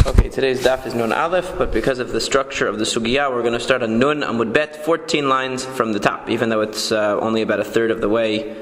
Okay, today's daf is Nun Aleph, but because of the structure of the sugiyah, we're going to start on Nun Amud Bet, 14 lines from the top, even though it's only about a third of the way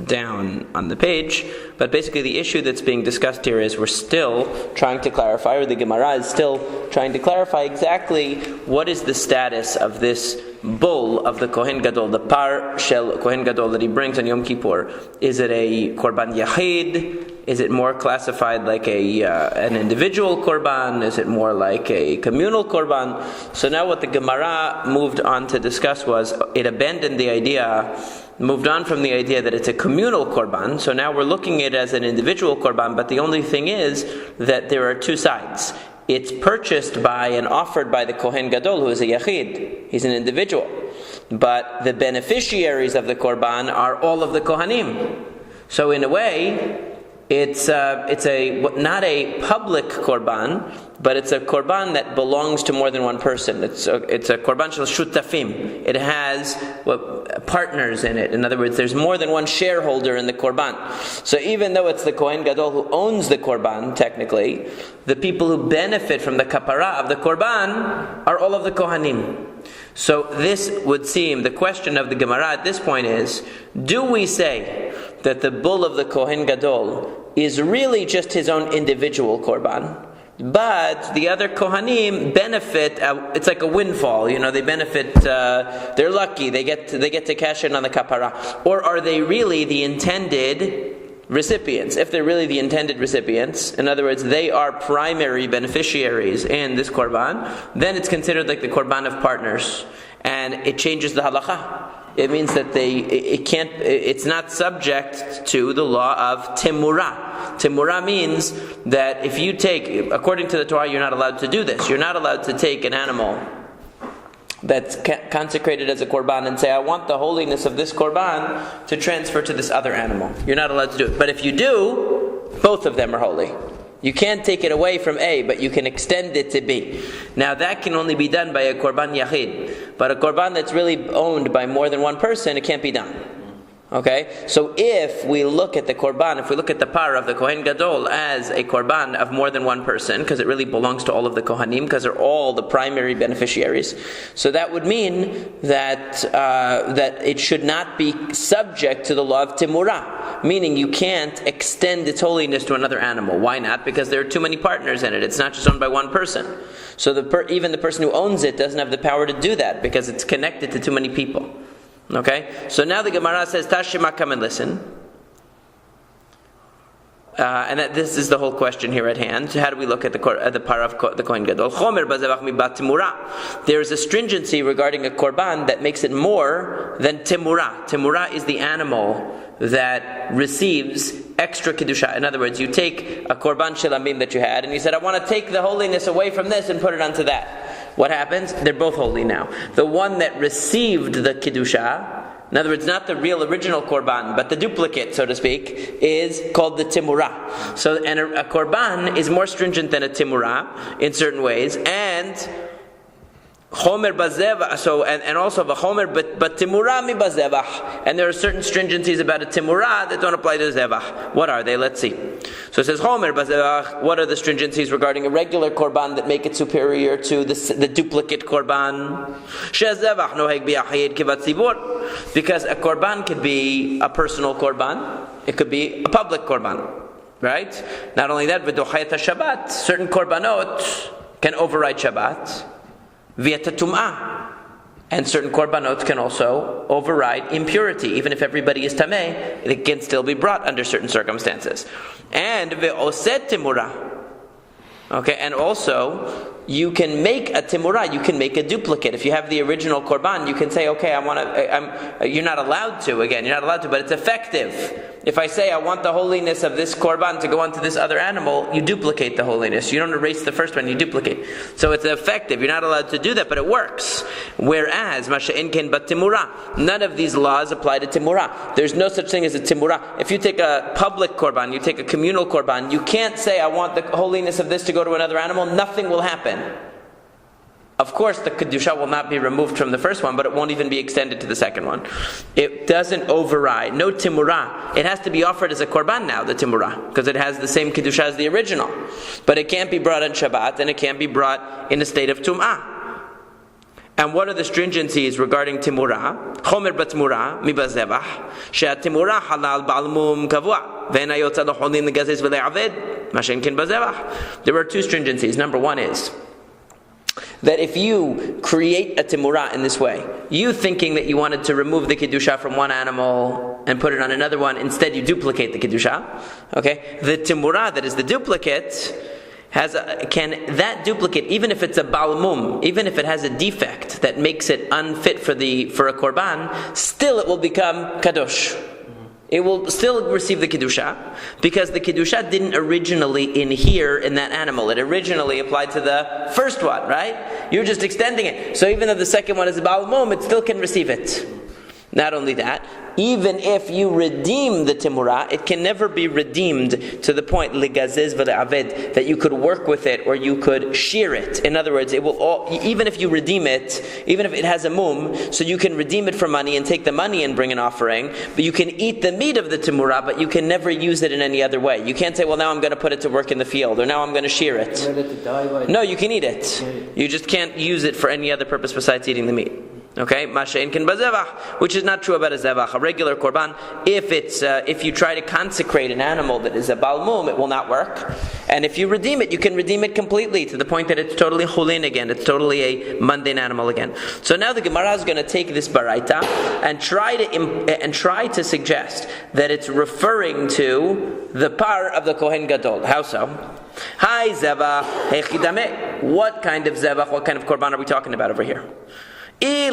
down on the page. But basically the issue that's being discussed here is we're still trying to clarify, or the Gemara is still trying to clarify exactly what is the status of this bull of the Kohen Gadol, the par shel Kohen Gadol that he brings on Yom Kippur. Is it a korban yachid? Is it more classified like an individual korban? Is it more like a communal korban? So now what the Gemara moved on to discuss was, it abandoned the idea, moved on from the idea that it's a communal korban. So now we're looking at it as an individual korban, but the only thing is that there are two sides. It's purchased by and offered by the Kohen Gadol, who is a yachid. He's an individual. But the beneficiaries of the korban are all of the Kohanim. So in a way, it's not a public korban, but it's a korban that belongs to more than one person. It's a korban shel shutafim. It has partners in it. In other words, there's more than one shareholder in the korban. So even though it's the Kohen Gadol who owns the korban, technically, the people who benefit from the kapara of the korban are all of the Kohanim. So this would seem, the question of the Gemara at this point is, do we say that the bull of the Kohen Gadol is really just his own individual korban, but the other Kohanim benefit, it's like a windfall, they benefit, they're lucky, they get to cash in on the kapara? Or are they really the intended recipients? If they're really the intended recipients, in other words, they are primary beneficiaries in this korban, then it's considered like the korban of partners, and it changes the halacha. It means that it's not subject to the law of timurah. Timurah means that if you take, according to the Torah, you're not allowed to do this. You're not allowed to take an animal that's consecrated as a korban and say, I want the holiness of this korban to transfer to this other animal. You're not allowed to do it. But if you do, both of them are holy. You can't take it away from A, but you can extend it to B. Now that can only be done by a korban yachid. But a korban that's really owned by more than one person, it can't be done. Okay? So if we look at the korban, if we look at the par of the Kohen Gadol as a korban of more than one person, because it really belongs to all of the Kohanim, because they're all the primary beneficiaries, so that would mean that it should not be subject to the law of timurah, meaning you can't extend its holiness to another animal. Why not? Because there are too many partners in it. It's not just owned by one person. So even the person who owns it doesn't have the power to do that, because it's connected to too many people. Okay, so now the Gemara says, Tashima, come and listen. And this is the whole question here at hand. So how do we look at the par of the Kohen Gadol? There is a stringency regarding a korban that makes it more than timurah. Timurah is the animal that receives extra kedusha. In other words, you take a korban shilamim that you had, and you said, I want to take the holiness away from this and put it onto that. What happens? They're both holy now. The one that received the kedusha, in other words, not the real original korban, but the duplicate, so to speak, is called the timurah. So, and a korban is more stringent than a timurah in certain ways, and chomer bazevach. So, and also v'chomer, but timurah mi bazevach. And there are certain stringencies about a timurah that don't apply to zevach. What are they? Let's see. So it says chomer bazevach. What are the stringencies regarding a regular korban that make it superior to the duplicate korban? Shezevach noheg b'yachid kivat tzibur. Because a korban could be a personal korban. It could be a public korban. Right? Not only that, v'dochayet Shabbat. Certain korbanot can override Shabbat via tum'ah. And certain korbanot can also override impurity. Even if everybody is tameh, it can still be brought under certain circumstances. And ve'osed timurah. Okay, and also, you can make a timurah, you can make a duplicate. If you have the original korban, you can say, okay, you're not allowed to, but it's effective. If I say I want the holiness of this korban to go onto this other animal, you duplicate the holiness. You don't erase the first one, you duplicate. So it's effective. You're not allowed to do that, but it works. Whereas, masha'inken but timurah, none of these laws apply to timurah. There's no such thing as a timurah. If you take a public korban, you take a communal korban, you can't say I want the holiness of this to go to another animal. Nothing will happen. Of course, the kedusha will not be removed from the first one, but it won't even be extended to the second one. It doesn't override. No timurah. It has to be offered as a korban now, the timurah, because it has the same kedusha as the original. But it can't be brought on Shabbat, and it can't be brought in a state of tum'ah. And what are the stringencies regarding timurah? Chomer b'timurah mibazevah she'atimurah halal ba'almum kavua ve'ena yotza l'cholin l'gazez v'le'aved mashen ken bazevah. There are two stringencies. Number one is that if you create a timurah in this way, you thinking that you wanted to remove the kedusha from one animal and put it on another one, instead you duplicate the kedusha. Okay, the timurah that is the duplicate that duplicate, even if it's a balmum, even if it has a defect that makes it unfit for a korban, still it will become kadosh. It will still receive the kedusha, because the kedusha didn't originally inhere in that animal. It originally applied to the first one, right? You're just extending it. So even though the second one is a balmum, it still can receive it. Not only that, even if you redeem the timurah, it can never be redeemed to the point ligazez v'le'aved that you could work with it or you could shear it. In other words, it will even if you redeem it, even if it has a mum, so you can redeem it for money and take the money and bring an offering, but you can eat the meat of the timurah, but you can never use it in any other way. You can't say, well, now I'm going to put it to work in the field, or now I'm going to shear it. No, you can eat it. You just can't use it for any other purpose besides eating the meat. Okay, mashein ken bazevach, which is not true about a zevach, a regular korban. If you try to consecrate an animal that is a balmum, it will not work. And if you redeem it, you can redeem it completely to the point that it's totally chulin again. It's totally a mundane animal again. So now the Gemara is going to take this baraita and try to suggest that it's referring to the par of the Kohen Gadol. How so? Hi zevach hechidame. What kind of zevach? What kind of korban are we talking about over here? If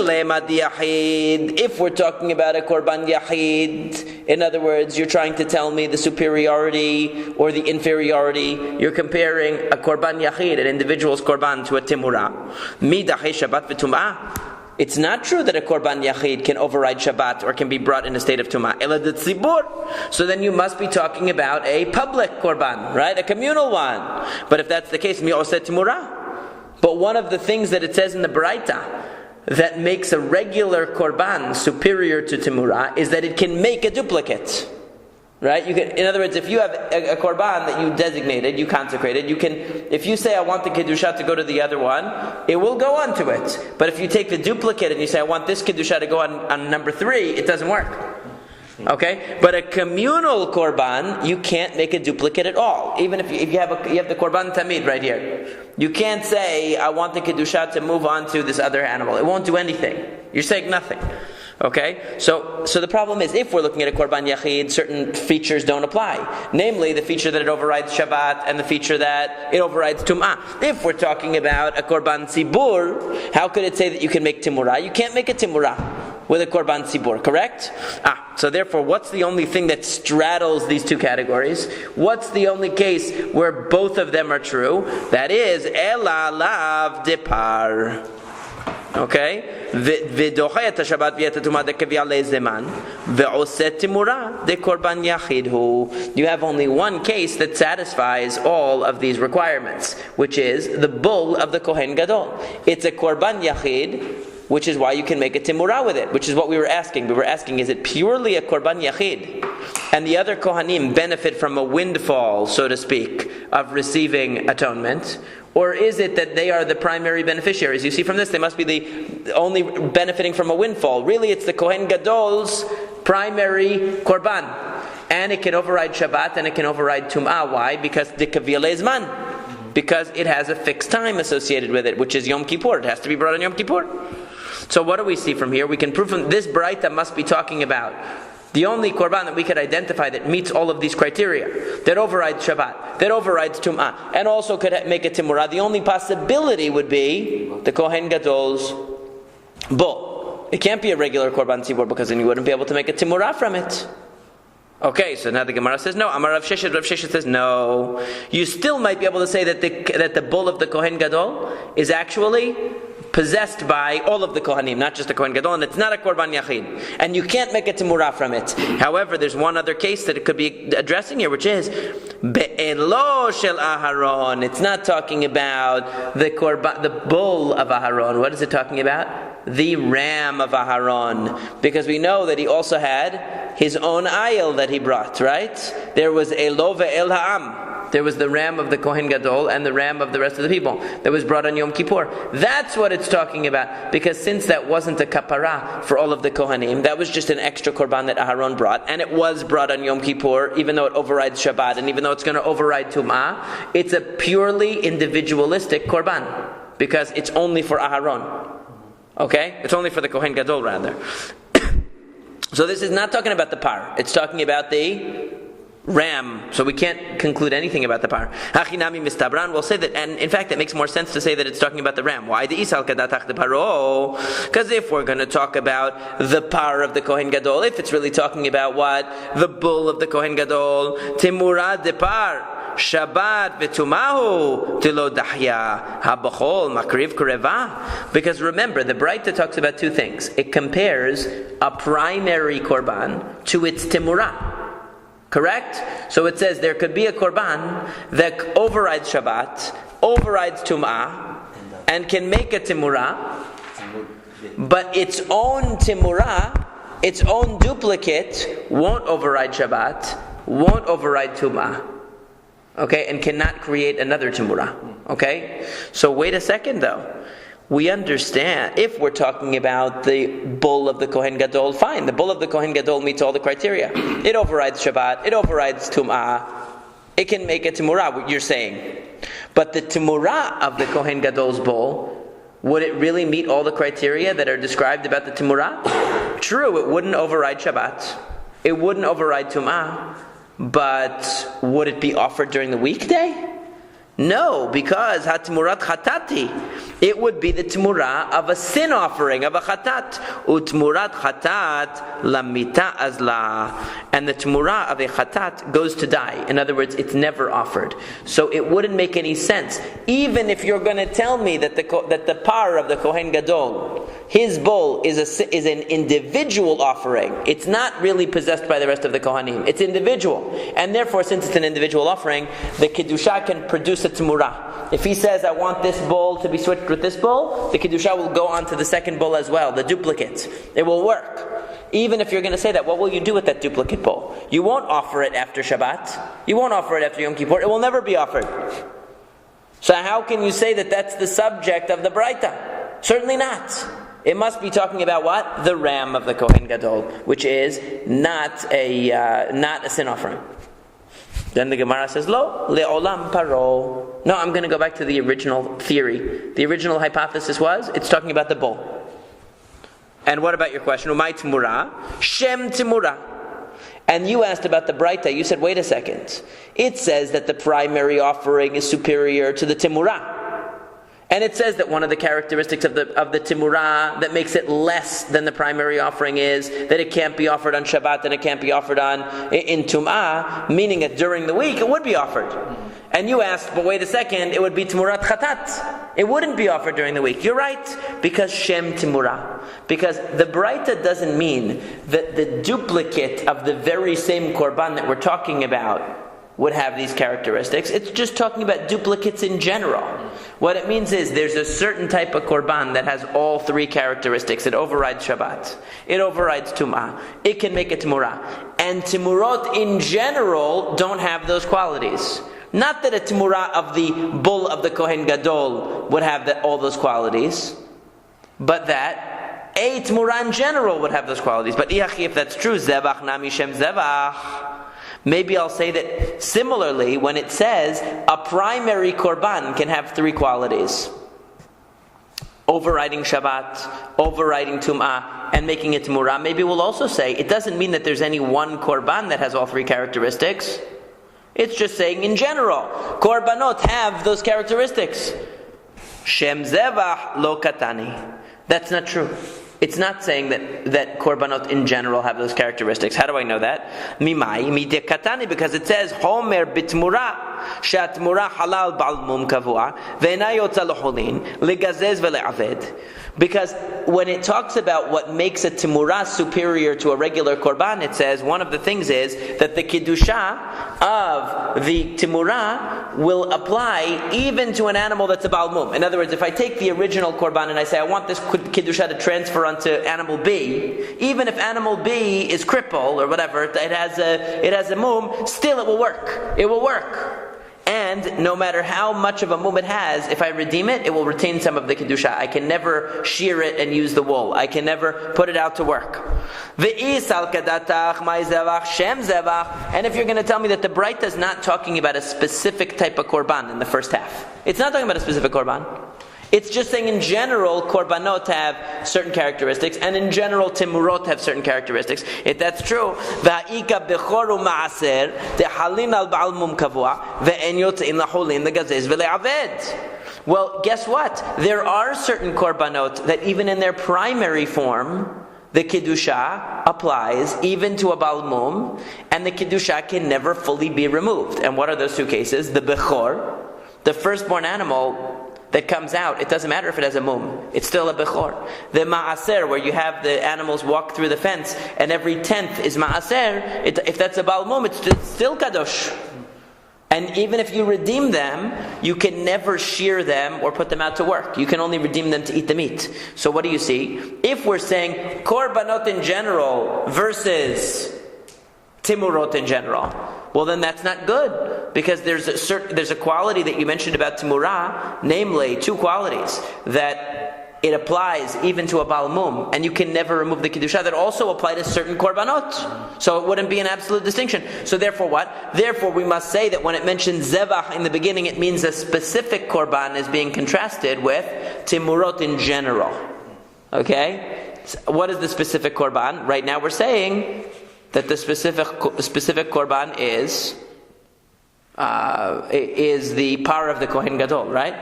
we're talking about a korban yachid, in other words, you're trying to tell me the superiority or the inferiority, you're comparing a korban yachid, an individual's korban, to a timurah. Midachei Shabbat v'tum'ah. It's not true that a korban yachid can override Shabbat or can be brought in a state of tum'ah. Ela d'tzibur. So then you must be talking about a public korban, right? A communal one. But if that's the case, mi oseh timurah. But one of the things that it says in the Baraita that makes a regular korban superior to timurah is that it can make a duplicate. Right? In other words, if you have a korban that you designated, you consecrated, if you say, I want the kedusha to go to the other one, it will go on to it. But if you take the duplicate and you say, I want this kedusha to go on number 3, it doesn't work. Okay, but a communal korban, you can't make a duplicate at all. Even if you have the korban tamid right here, you can't say, I want the kedusha to move on to this other animal. It won't do anything. You're saying nothing. Okay, so the problem is, if we're looking at a korban yachid, certain features don't apply. Namely, the feature that it overrides Shabbat and the feature that it overrides Tum'ah. If we're talking about a korban tzibur, how could it say that you can make timurah? You can't make a timurah with a korban tzibur, correct? So therefore, what's the only thing that straddles these two categories? What's the only case where both of them are true? That is, ela lav depar. Okay? ודוחה השבת ואת הטומאה דקביע לזמן ועושה תמורה דקורבן יחיד הוא. You have only one case that satisfies all of these requirements, which is the bull of the Kohen Gadol. It's a korban yachid, which is why you can make a timurah with it, which is what we were asking. We were asking, is it purely a korban yachid, and the other kohanim benefit from a windfall, so to speak, of receiving atonement? Or is it that they are the primary beneficiaries? You see from this, they must be the only benefiting from a windfall. Really, it's the Kohen Gadol's primary korban. And it can override Shabbat and it can override Tum'ah. Why? Because the Kavil Ezman. Because it has a fixed time associated with it, which is Yom Kippur. It has to be brought on Yom Kippur. So what do we see from here? We can prove from this Baraita must be talking about the only korban that we could identify that meets all of these criteria, that overrides Shabbat, that overrides Tum'ah, and also could make a timurah. The only possibility would be the Kohen Gadol's bull. It can't be a regular korban tzibur, because then you wouldn't be able to make a timurah from it. Okay, so now the Gemara says no. Amar Rav Sheshet. Rav Sheshet says no. You still might be able to say that the bull of the Kohen Gadol is actually possessed by all of the Kohanim, not just the Kohen Gadol, and it's not a Korban Yachid. And you can't make a Timurah from it. However, there's one other case that it could be addressing here, which is Be'elo shel Aharon. It's not talking about the bull of Aharon. What is it talking about? The ram of Aharon. Because we know that he also had his own ayil that he brought, right? There was Elo ve'el ha'am. There was the ram of the Kohen Gadol and the ram of the rest of the people that was brought on Yom Kippur. That's what it's talking about. Because since that wasn't a kapara for all of the Kohanim, that was just an extra korban that Aharon brought, and it was brought on Yom Kippur, even though it overrides Shabbat, and even though it's going to override Tum'ah, it's a purely individualistic korban. Because it's only for Aharon. Okay? It's only for the Kohen Gadol, rather. So this is not talking about the par. It's talking about the ram. So we can't conclude anything about the par. Hachinami mistabran. We'll say that, and in fact it makes more sense to say that it's talking about the ram. Why? The isal kadatach de paro. Because if we're going to talk about the par of the Kohen Gadol, if it's really talking about what? The bull of the Kohen Gadol, timurah de par. Shabbat v'tumahu tilo dahya habachol makriv kureva. Because remember, the Braita talks about two things. It compares a primary korban to its timurah. Correct? So it says there could be a korban that overrides Shabbat, overrides Tum'ah, and can make a timurah, but its own timurah, its own duplicate, won't override Shabbat, won't override Tum'ah. Okay, and cannot create another timurah. Okay? So wait a second though. We understand, if we're talking about the bull of the Kohen Gadol, fine, the bull of the Kohen Gadol meets all the criteria. It overrides Shabbat, it overrides Tum'ah, it can make a timurah, what you're saying. But the timurah of the Kohen Gadol's bull, would it really meet all the criteria that are described about the timurah? True, it wouldn't override Shabbat, it wouldn't override Tum'ah, but would it be offered during the weekday? No, because hatimurat chatati, it would be the timurah of a sin offering, of a chatat. Utmurat chatat lamita azla, and the timurah of a chatat goes to die. In other words, it's never offered. So it wouldn't make any sense, even if you're going to tell me that the par of the Kohen Gadol, his bull is an individual offering. It's not really possessed by the rest of the Kohanim. It's individual, and therefore, since it's an individual offering, the kedusha can produce a timurah. If he says, I want this bull to be switched with this bull, the kedusha will go on to the second bull as well, the duplicate. It will work. Even if you're going to say that, what will you do with that duplicate bull? You won't offer it after Shabbat. You won't offer it after Yom Kippur. It will never be offered. So how can you say that that's the subject of the Braita? Certainly not. It must be talking about what? The ram of the Kohen Gadol, which is not a sin offering. Then the Gemara says, Lo, le'olam paro. No, I'm going to go back to the original theory. The original hypothesis was, it's talking about the bull. And what about your question? Umay timurah, shem timurah. And you asked about the Braita. You said, wait a second. It says that the primary offering is superior to the timurah. And it says that one of the characteristics of the timurah that makes it less than the primary offering is that it can't be offered on Shabbat and it can't be offered in Tum'ah, meaning that during the week it would be offered. And you asked, but wait a second, it would be timurat chatat. It wouldn't be offered during the week. You're right, because shem timurah. Because the Braita doesn't mean that the duplicate of the very same korban that we're talking about would have these characteristics. It's just talking about duplicates in general. What it means is there's a certain type of korban that has all three characteristics. It overrides Shabbat. It overrides Tum'ah. It can make a timurah. And timurot in general don't have those qualities. Not that a timurah of the bull of the Kohen Gadol would have all those qualities, but that a timurah in general would have those qualities. But if that's true, zevach nami shem zevach. Maybe I'll say that similarly, when it says a primary korban can have three qualities: overriding Shabbat, overriding Tum'ah, and making it timurah. Maybe we'll also say it doesn't mean that there's any one korban that has all three characteristics. It's just saying in general, korbanot have those characteristics. Shem zevach lo katani. That's not true. It's not saying that korbanot in general have those characteristics. How do I know that? Mimai, mide katani, because it says Homer bitmura. שהתמורה חלל בעל מום קבוע ואינה יוצא לחולין לגזז ולעבד. Because when it talks about what makes a timurah superior to a regular korban, it says one of the things is that the kiddusha of the timurah will apply even to an animal that's a Baal Mum. In other words, if I take the original korban and I say I want this kiddusha to transfer onto animal B, even if animal B is crippled or whatever, it has a mum, still it will work. It will work. And no matter how much of a mum it has, if I redeem it, it will retain some of the kedusha. I can never shear it and use the wool. I can never put it out to work. And if you're going to tell me that the Braita is not talking about a specific type of korban in the first half, it's not talking about a specific korban. It's just saying in general, korbanot have certain characteristics, and in general, timurot have certain characteristics. If that's true, va'ika bechoru ma'aser tehalin al ba'al mum kavua ve'enyot in laholin legazez ve'le'aved. Well, guess what? There are certain korbanot that even in their primary form, the Kiddusha applies even to a Baal Mum, and the Kiddusha can never fully be removed. And what are those two cases? The Bechor, the firstborn animal that comes out, it doesn't matter if it has a mum, it's still a bechor. The ma'aser, where you have the animals walk through the fence, and every 10th is ma'aser, if that's a Baal Mum, it's still kadosh. And even if you redeem them, you can never shear them or put them out to work. You can only redeem them to eat the meat. So what do you see? If we're saying korbanot in general versus timurot in general, well then that's not good, because there's a quality that you mentioned about timurah, namely two qualities, that it applies even to a Baal Mum, and you can never remove the Kiddusha, that also apply to certain korbanot. So it wouldn't be an absolute distinction. So therefore what? Therefore we must say that when it mentions zevach in the beginning, it means a specific korban is being contrasted with timurot in general. Okay? So what is the specific korban? Right now we're saying that the specific korban is the power of the Kohen Gadol, right?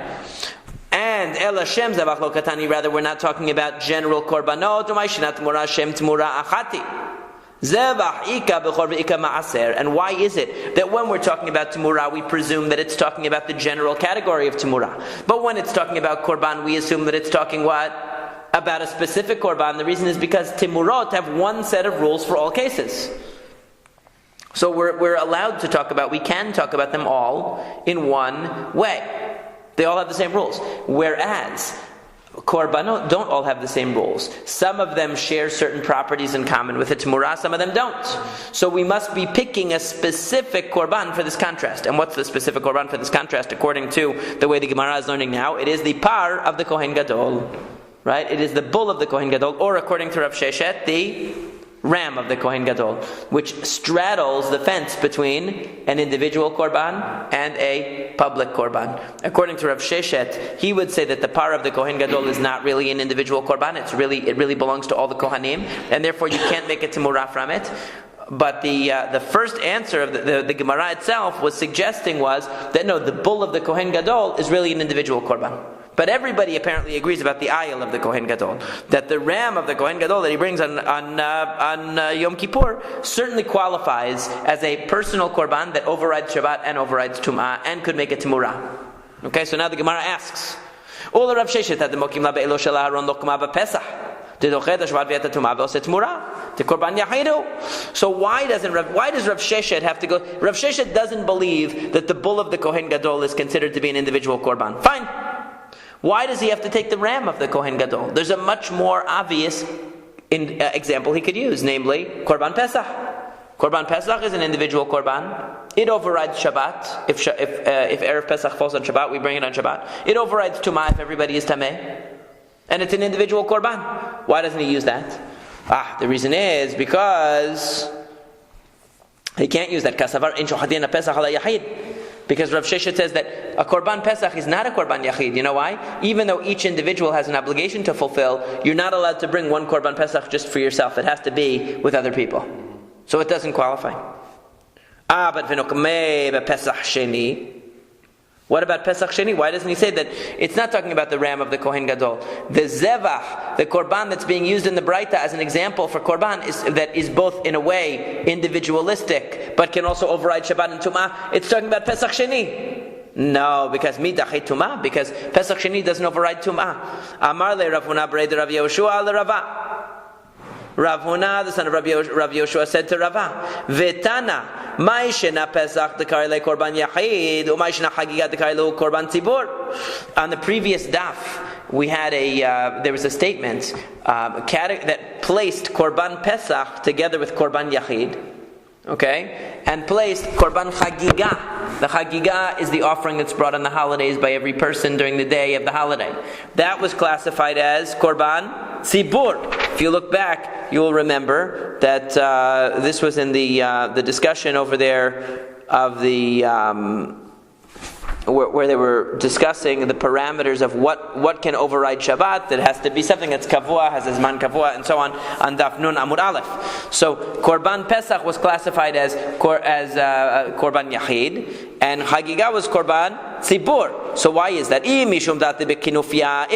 And El Hashem Zavach Lo Katani, rather we're not talking about general korbanot. And why is it that when we're talking about Timurah, we presume that it's talking about the general category of Timurah? But when it's talking about korban, we assume that it's talking what? About a specific korban. The reason is because timurot have one set of rules for all cases. So we're allowed to talk about, we can talk about them all in one way. They all have the same rules. Whereas korbanot don't all have the same rules. Some of them share certain properties in common with the timurah, some of them don't. So we must be picking a specific korban for this contrast. And what's the specific korban for this contrast? According to the way the Gemara is learning now, it is the par of the Kohen Gadol. Right? It is the bull of the Kohen Gadol, or according to Rav Sheshet, the ram of the Kohen Gadol, which straddles the fence between an individual korban and a public korban. According to Rav Sheshet, he would say that the par of the Kohen Gadol is not really an individual korban. It really belongs to all the Kohanim, and therefore you can't make a timurah from it. But the first answer of the Gemara itself was suggesting was that no, the bull of the Kohen Gadol is really an individual korban. But everybody apparently agrees about the ayil of the Kohen Gadol, that the ram of the Kohen Gadol that he brings on Yom Kippur certainly qualifies as a personal korban that overrides Shabbat and overrides Tum'ah and could make a Timurah. Okay, so now the Gemara asks, Ola Rav Sheshet had the mokim la be'elo shel Aaron lo k'ma b'Pesach. So why does Rav Sheshet have to go? Rav Sheshet doesn't believe that the bull of the Kohen Gadol is considered to be an individual korban. Fine. Why does he have to take the ram of the Kohen Gadol? There's a much more obvious example he could use, namely Korban Pesach. Korban Pesach is an individual korban. It overrides Shabbat. If Erev Pesach falls on Shabbat, we bring it on Shabbat. It overrides Tumah if everybody is Tameh. And it's an individual korban. Why doesn't he use that? The reason is because he can't use that. Kasavar in Shohadina Pesach ala Yahid. Because Rav Sheshet says that a Korban Pesach is not a Korban Yachid. You know why? Even though each individual has an obligation to fulfill, you're not allowed to bring one Korban Pesach just for yourself. It has to be with other people. So it doesn't qualify. But Pesach Sheni. What about Pesach Sheni? Why doesn't he say that it's not talking about the ram of the Kohen Gadol? The Zevach, the Korban that's being used in the Braita as an example for Korban, that is both in a way individualistic, but can also override Shabbat and Tum'ah. It's talking about Pesach Sheni. No, because midachet Tum'ah, because Pesach Sheni doesn't override Tum'ah. Amar le Rav Huna b'rei Rav Yehoshua le Rava. Rav Huna, the son of Rav Yehoshua, said to Rava, Vetana, ma'ishena Pesach dekar le korban yachid, u'ma'ishena chagiga dekar le korban tzibur. On the previous daf, we had there was a statement that placed korban Pesach together with korban yachid, okay, and placed korban chagiga. The chagiga is the offering that's brought on the holidays by every person during the day of the holiday. That was classified as korban tzibur. If you look back, you will remember that this was in the discussion over there of the where they were discussing the parameters of what can override Shabbat. That has to be something that's kavua, has a zman kavua, and so on Daf Nun Amud Aleph. So Korban Pesach was classified as Korban Yachid, and Chagiga was Korban Tzibur. So why is that? If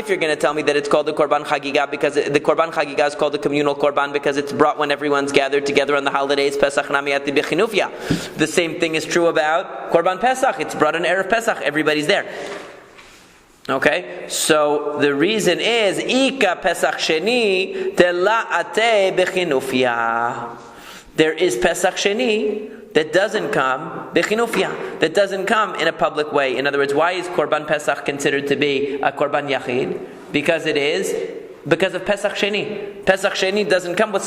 you're going to tell me that it's called the Korban Chagiga because the Korban Chagiga is called the communal Korban because it's brought when everyone's gathered together on the holidays, Pesach Namiyat Bechinufia. The same thing is true about Korban Pesach. It's brought on Erev Pesach. Everybody's there. Okay, so the reason is Ika Pesach Sheni Tela'ate Bechinufia. There is Pesach Sheni that doesn't come Bechinufia, that doesn't come in a public way. In other words, why is Korban Pesach considered to be a Korban Yachid? Because of Pesach Sheni. Pesach Sheni doesn't come with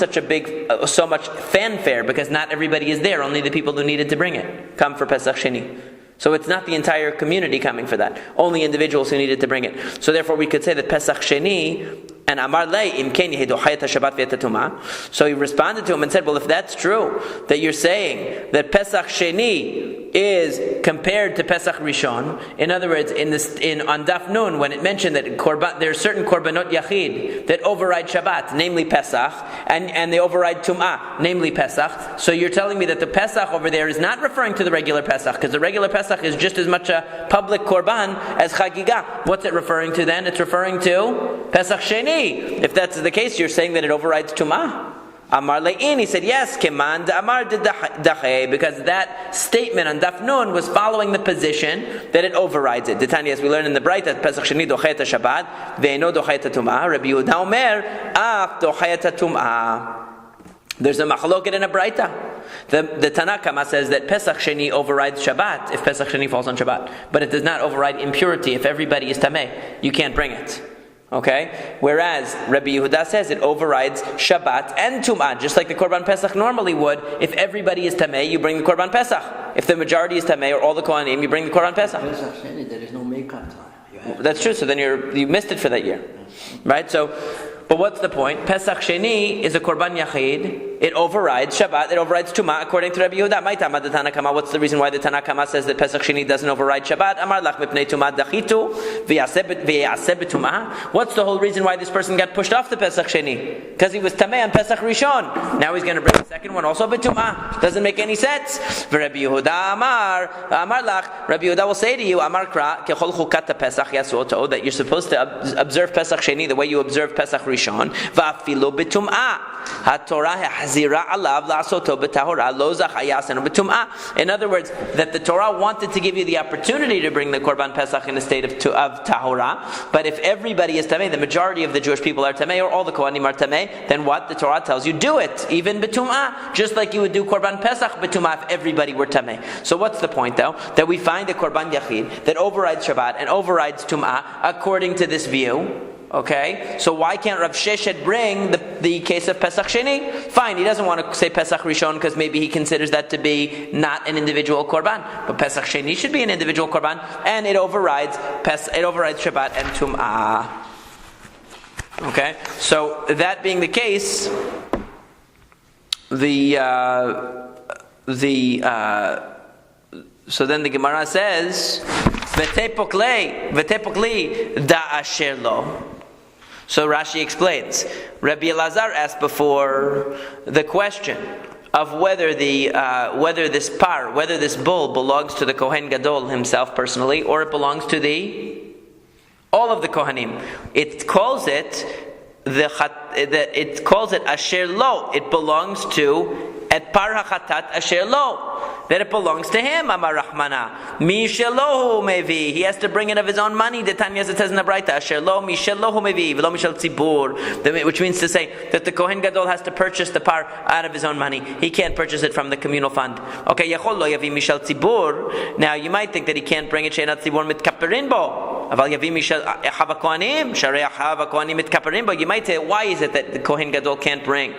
so much fanfare because not everybody is there. Only the people who needed to bring it come for Pesach Sheni. So it's not the entire community coming for that. Only individuals who needed to bring it. So therefore we could say that Pesach Sheni and Amar Lei Im Ken Yehidochayet Shabbat V'Etatuma. So he responded to him and said, well, if that's true, that you're saying that Pesach Sheni is compared to Pesach Rishon. In other words, on Daf Nun, when it mentioned that there are certain Korbanot Yachid that override Shabbat, namely Pesach, and they override Tum'ah, namely Pesach. So you're telling me that the Pesach over there is not referring to the regular Pesach, because the regular Pesach is just as much a public Korban as Chagiga. What's it referring to then? It's referring to Pesach Sheni. If that's the case, you're saying that it overrides Tum'ah. Amar Le'in, he said, yes, Keman Amar Dache, because that statement on Daf Nun was following the position that it overrides it. Tanya, as we learn in the Braita, Pesach Sheni Dochet Shabbat, Ve'eno Dochet Tum'ah, Rabbi Yehuda Omer, Af Dochet Tum'ah. There's a machloket in a Braita. The Tanakama says that Pesach Sheni overrides Shabbat if Pesach Sheni falls on Shabbat, but it does not override impurity. If everybody is Tameh, you can't bring it. Okay? Whereas Rabbi Yehuda says it overrides Shabbat and Tum'ah, just like the Korban Pesach normally would. If everybody is Tameh, you bring the Korban Pesach. If the majority is Tameh, or all the Kohanim, you bring the Korban Pesach. There is no makeup time. That's true, so then you missed it for that year. Right? So, but what's the point? Pesach Sheni is a Korban Yachid. It overrides Shabbat, it overrides Tum'ah, according to Rabbi Yehuda. What's the reason why the Tanakama says that Pesach Sheni doesn't override Shabbat? Amar lach mipnei Tum'ah dachitu v'yaseh b'Tum'ah. What's the whole reason why this person got pushed off the Pesach Sheni? Because he was Tameh on Pesach Rishon. Now he's going to bring the second one also b'Tum'ah. Doesn't make any sense. Rabbi Yehuda Amar lach, Rabbi Yehuda will say to you, Amar kra kechol chukat Pesach yasuoto, that you're supposed to observe Pesach Sheni the way you observe Pesach Rishon. Va'afilo b'Tum'ah. HaTorah Zira alav la'asoto b'tahora lo zachayasenu b'tum'ah. In other words, that the Torah wanted to give you the opportunity to bring the Korban Pesach in a state of tahora, but if everybody is tamei, the majority of the Jewish people are tamei, or all the Kohanim are tamei, then what? The Torah tells you, do it, even b'tum'ah, just like you would do Korban Pesach b'tum'ah if everybody were tamei. So what's the point though? That we find a Korban Yachid that overrides Shabbat and overrides Tum'ah according to this view. Okay, so why can't Rav Sheshet bring the case of Pesach Sheni? Fine, he doesn't want to say Pesach Rishon because maybe he considers that to be not an individual Korban. But Pesach Sheni should be an individual Korban, and it overrides Shabbat and Tum'ah. Okay, so that being the case, so then the Gemara says, V'tepokli da asher lo. So Rashi explains. Rabbi Elazar asked before the question of whether this bull belongs to the Kohen Gadol himself personally, or it belongs to all of the Kohanim. It calls it Asher Lo. It belongs to Et Par HaChatat Asher Lo. That it belongs to him, Amar Rahmana. Mi shelohu mevi. He has to bring it of his own money. The Tanya, it says in the Braita, Asher lo mi shelohu mevi, v'lo mishel tzibur. Which means to say that the Kohen Gadol has to purchase the par out of his own money. He can't purchase it from the communal fund. Okay, yachol lo yavi mishel tzibur. Now you might think that he can't bring it she'enat tzibur mitkaperin bo. Aval yavi mishel hava kohanim, sharei hava kohanim mitkaperin bo. You might say, why is it that the Kohen Gadol can't bring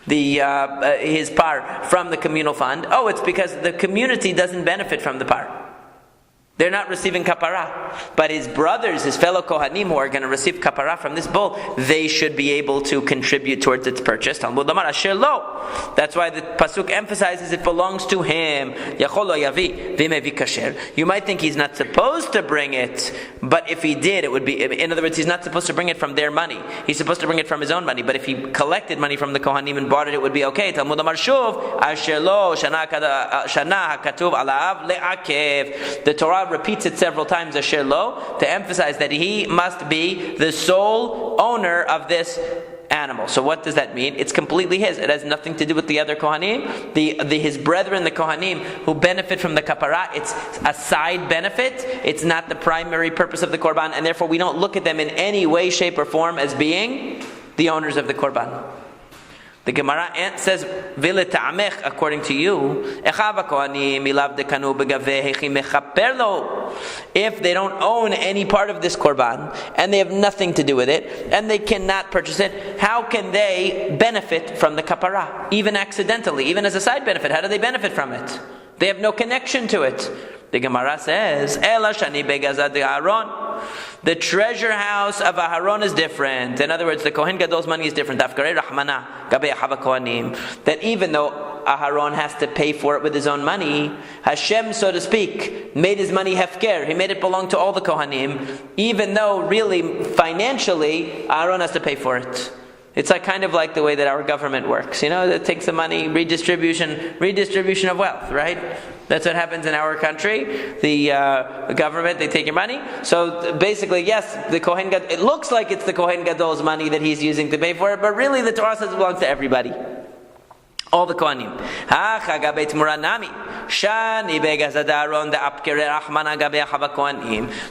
his par from the communal fund? Oh, it's because the community doesn't benefit from the par. They're not receiving kapara. But his brothers, his fellow Kohanim who are going to receive kapara from this bull, they should be able to contribute towards its purchase. That's why the Pasuk emphasizes it belongs to him. You might think he's not supposed to bring it, but if he did, it would be, in other words, he's not supposed to bring it from their money. He's supposed to bring it from his own money. But if he collected money from the Kohanim and bought it, it would be okay. Talmud Amar Shuv, Asher lo shana hakatuv alav le'akev. The Torah repeats it several times, Asher Lo, to emphasize that he must be the sole owner of this animal. So what does that mean? It's completely his. It has nothing to do with the other Kohanim. His brethren, the Kohanim, who benefit from the kapara, it's a side benefit. It's not the primary purpose of the korban, and therefore we don't look at them in any way, shape, or form as being the owners of the korban. The Gemara says, according to you, if they don't own any part of this korban, and they have nothing to do with it, and they cannot purchase it, how can they benefit from the kapara? Even accidentally, even as a side benefit, how do they benefit from it? They have no connection to it. The Gemara says, the treasure house of Aharon is different. In other words, the Kohen Gadol's money is different. That even though Aharon has to pay for it with his own money, Hashem, so to speak, made his money hefker. He made it belong to all the Kohanim, even though really, financially, Aharon has to pay for it. It's kind of like the way that our government works. It takes the money, redistribution of wealth, right? That's what happens in our country. The government, they take your money. So basically, yes, the Kohen Gadol, it looks like it's the Kohen Gadol's money that he's using to pay for it, but really the Torah says it belongs to everybody. All the Kohanim.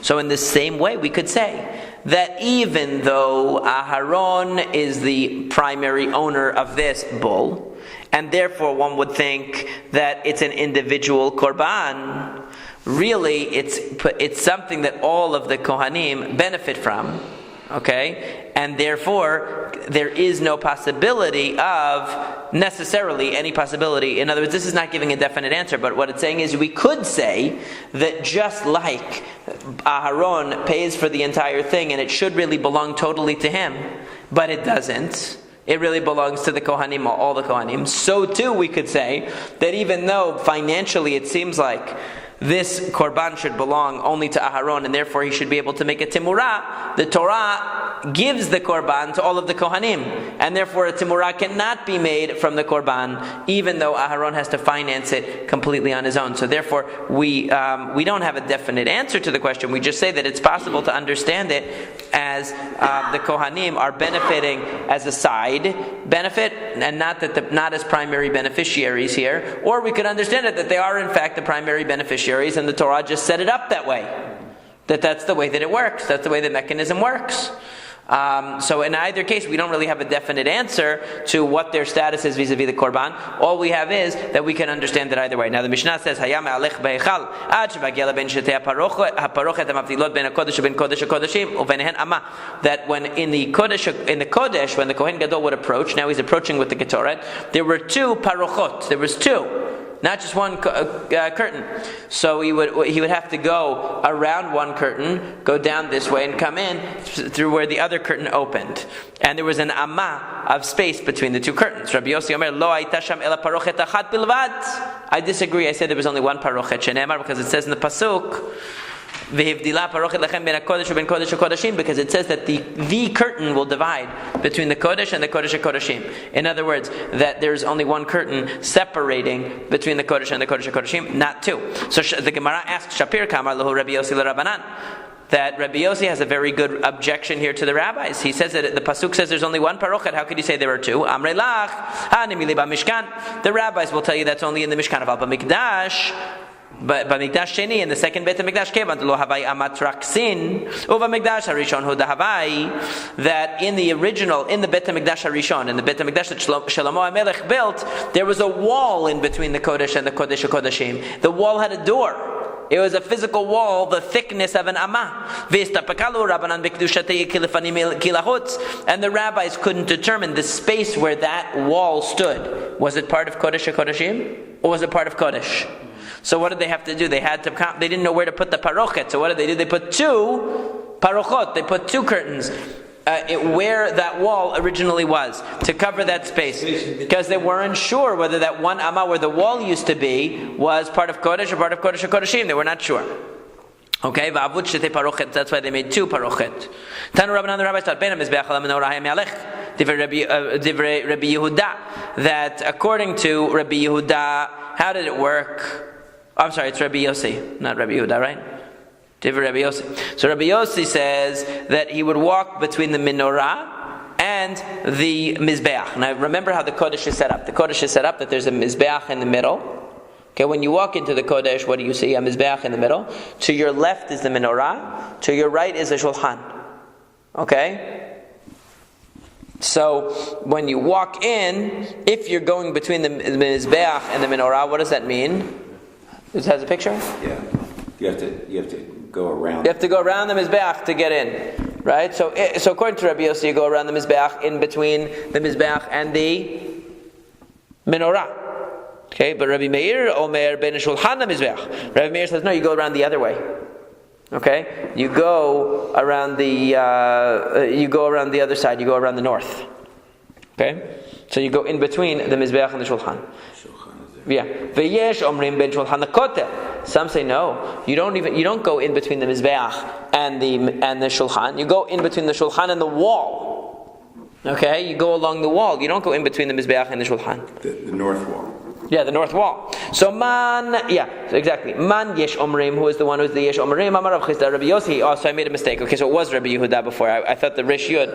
So in the same way, we could say that even though Aharon is the primary owner of this bull, and therefore one would think that it's an individual korban, really it's something that all of the Kohanim benefit from. Okay? And therefore, there is no possibility of necessarily any possibility. In other words, this is not giving a definite answer, but what it's saying is we could say that just like Aharon pays for the entire thing and it should really belong totally to him, but it doesn't. It really belongs to the Kohanim, all the Kohanim. So too we could say that even though financially it seems like this korban should belong only to Aharon, and therefore he should be able to make a timurah, the Torah gives the korban to all of the Kohanim, and therefore a timurah cannot be made from the korban, even though Aharon has to finance it completely on his own. So therefore, we don't have a definite answer to the question. We just say that it's possible to understand it as the Kohanim are benefiting as a side benefit, and not as primary beneficiaries here. Or we could understand it that they are in fact the primary beneficiaries, and the Torah just set it up that way. That's the way that it works. That's the way the mechanism works. So in either case, we don't really have a definite answer to what their status is vis-a-vis the korban. All we have is that we can understand it either way. Now the Mishnah says, that when in the Kodesh, when the Kohen Gadol would approach, now he's approaching with the Ketoret, there were two parochot. There was two. Not just one curtain. So he would have to go around one curtain, go down this way, and come in through where the other curtain opened. And there was an amma of space between the two curtains. Rabbi Yossi Omer, Lo hayta sham ela parochet achat bilvad. I disagree. I said there was only one parochet shenemar, because it says in the pasuk, Because it says that the curtain will divide between the Kodesh and the Kodesh HaKodeshim. In other words, that there's only one curtain separating between the Kodesh and the Kodesh HaKodeshim, not two. So the Gemara asks, Shapir Kamar Lahu Rabbi Yossi l'Rabbanan, that Rabbi Yossi has a very good objection here to the rabbis. He says that the pasuk says there's only one parochet. How could you say there are two? Amrei lach, hanimili b'mishkan. The rabbis will tell you that's only in the Mishkan of Mikdash. But Mikdash Sheni in the second Beit Mikdash Kevan lo havai amat raksin uva Mikdash Harishon hu dahavai, that in the original, in the Beit Mikdash Harishon, in the Beit Mikdash that Shlomo HaMelech built, there was a wall in between the Kodesh and the Kodesh HaKodeshim. The wall had a door. It was a physical wall, the thickness of an amah. And the rabbis couldn't determine the space where that wall stood. Was it part of Kodesh HaKodeshim or was it part of Kodesh? So what did they have to do? They didn't know where to put the parochet. So what did they do? They put two parochot. They put two curtains where that wall originally was to cover that space, because they weren't sure whether that one amah where the wall used to be was part of Kodesh or part of Kodesh HaKodeshim. They were not sure. Okay, that's why they made two parochet. Tanu Rabbanan, the rabbis taught Divrei Rabbi Yehuda, that according to Rabbi Yehuda, how did it work? I'm sorry, it's Rabbi Yossi, not Rabbi Yehuda, right? Divrei Rabbi Yossi. So Rabbi Yossi says that he would walk between the menorah and the mizbeach. Now remember how the Kodesh is set up. The Kodesh is set up that there's a mizbeach in the middle. Okay, when you walk into the Kodesh, what do you see? A mizbeach in the middle. To your left is the menorah. To your right is the shulchan. Okay? So when you walk in, if you're going between the mizbeach and the menorah, what does that mean? It has a picture? Yeah. You have to go around. You have to go around the mizbeach to get in, right? So according to Rabbi Yossi, you go around the mizbeach, in between the mizbeach and the menorah. Okay, but Rabbi Meir Omer ben Shulchan mizbeach. Rabbi Meir says no, you go around the other way. Okay, you go around the other side. You go around the north. Okay, so you go in between the mizbeach and the shulchan. Yeah, v'yesh omrim ben shulchan hakotel. Some say no. You don't go in between the mizbeach and the shulchan. You go in between the shulchan and the wall. Okay, you go along the wall. You don't go in between the mizbeach and the shulchan. The north wall. Yeah, the north wall. So exactly. Man yesh omrim, who is the one who is the yesh omrim? Amar Rav Chisda, Rabbi Yossi. Oh, so I made a mistake. Okay, so it was Rabbi Yehuda before. I thought the Rish Yud.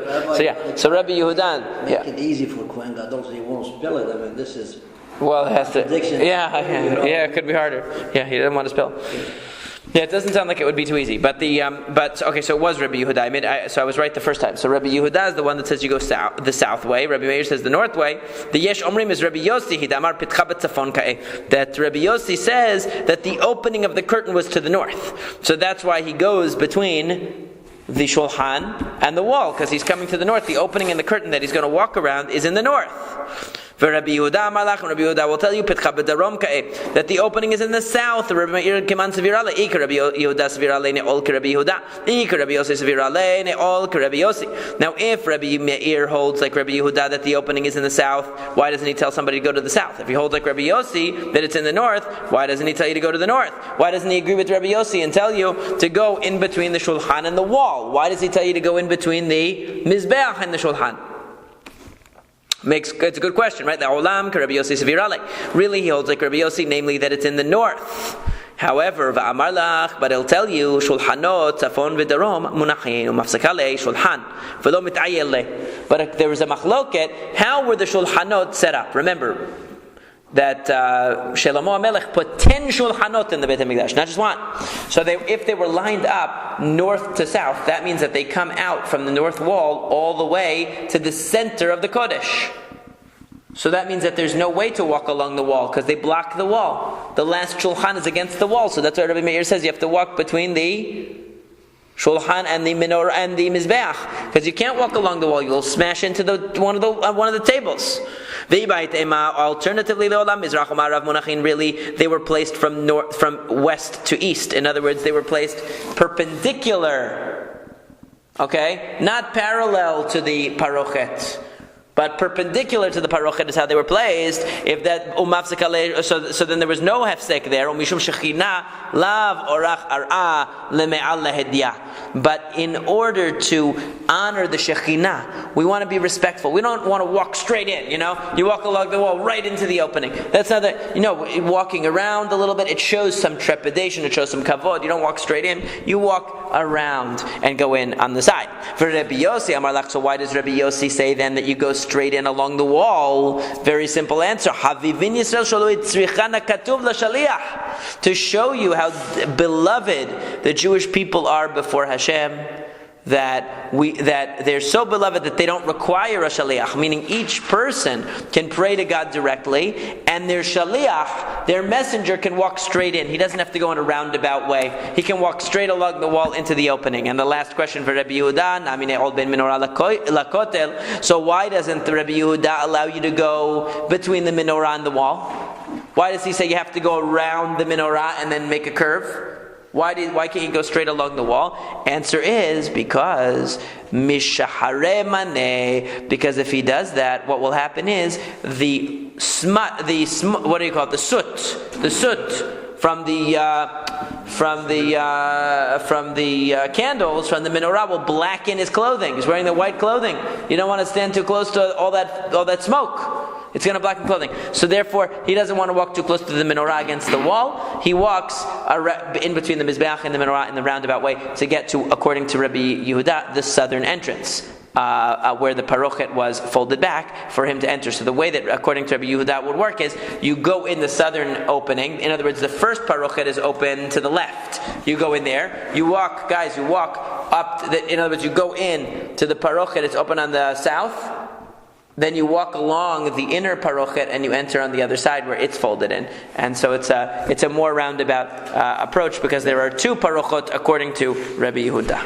So Rabbi Yehuda. Make it easy for Kohen Gadol so he won't spell it. I mean, this is. Well, it has to. Yeah, it could be harder. Yeah, he didn't want to spell. Yeah, it doesn't sound like it would be too easy. But okay, so it was Rabbi Yehuda. So I was right the first time. So Rabbi Yehuda is the one that says you go the south way. Rabbi Meir says the north way. The Yesh Omrim is Rabbi Yossi. Hidamar pitcha b'tzafon ka'eh. That Rabbi Yossi says that the opening of the curtain was to the north. So that's why he goes between the shulchan and the wall, because he's coming to the north. The opening in the curtain that he's going to walk around is in the north. Rabbi Yehuda will tell you that the opening is in the south. Now if Rabbi Meir holds like Rabbi Yehuda that the opening is in the south, why doesn't he tell somebody to go to the south? If he holds like Rabbi Yossi that it's in the north, why doesn't he tell you to go to the north? Why doesn't he agree with Rabbi Yossi and tell you to go in between the shulchan and the wall? Why does he tell you to go in between the mizbeach and the shulchan? It's a good question, right? The olam ka Rabbi Yossi sevirale. Really, he holds like Rabbi Yossi, namely that it's in the north. However, va'amar lach, but he'll tell you shulchanot tzafon v'darom munachin umafsakale shulchan v'lo mitayele. But there was a machloket. How were the shulchanot set up? Remember that Shlomo HaMelech put 10 shulchanot in the Beit HaMikdash, not just one. So if they were lined up north to south, that means that they come out from the north wall all the way to the center of the Kodesh. So that means that there's no way to walk along the wall because they block the wall. The last shulchan is against the wall, so that's why Rabbi Meir says you have to walk between the shulchan and the menorah and the mizbeach, because you can't walk along the wall. You'll smash into one of the tables. Alternatively, really, they were placed from west to east. In other words, they were placed perpendicular. Okay, not parallel to the parochet. but perpendicular to the parochet is how they were placed. If that so then there was no hefsek there. Mishum shechina lav orach ar'a leme'al lehediyah. But in order to honor the Shekhinah, we want to be respectful. We don't want to walk straight in, You walk along the wall right into the opening. That's not walking around a little bit, it shows some trepidation, it shows some kavod. You don't walk straight in, you walk around and go in on the side. For Rabbi Yossi, Amar Lach, so why does Rabbi Yossi say then that you go straight in along the wall? Very simple answer. Havivin Yisrael shelo tzrichana katuv l'shaliach. To show you how beloved the Jewish people are before Hashem, that they're so beloved that they don't require a shaliach, meaning each person can pray to God directly, and their shaliach, their messenger, can walk straight in. He doesn't have to go in a roundabout way. He can walk straight along the wall into the opening. And the last question for Rabbi Yehuda, so why doesn't Rabbi Yehuda allow you to go between the menorah and the wall? Why does he say you have to go around the menorah and then make a curve? Why can't you go straight along the wall? Answer is because mishahare maneh. Because if he does that, what will happen is the what do you call it? The soot from the candles from the menorah will blacken his clothing. He's wearing the white clothing. You don't want to stand too close to all that smoke. It's going to blacken clothing. So therefore, he doesn't want to walk too close to the menorah against the wall. He walks in between the mizbeach and the menorah in the roundabout way to get to, according to Rabbi Yehuda, the southern entrance, where the parochet was folded back for him to enter. So the way that, according to Rabbi Yehuda, would work is you go in the southern opening. In other words, the first parochet is open to the left. You go in there. You walk up. In other words, you go in to the parochet. It's open on the south. Then you walk along the inner parochet and you enter on the other side where it's folded in. And so it's a more roundabout approach because there are two parochot according to Rabbi Yehuda.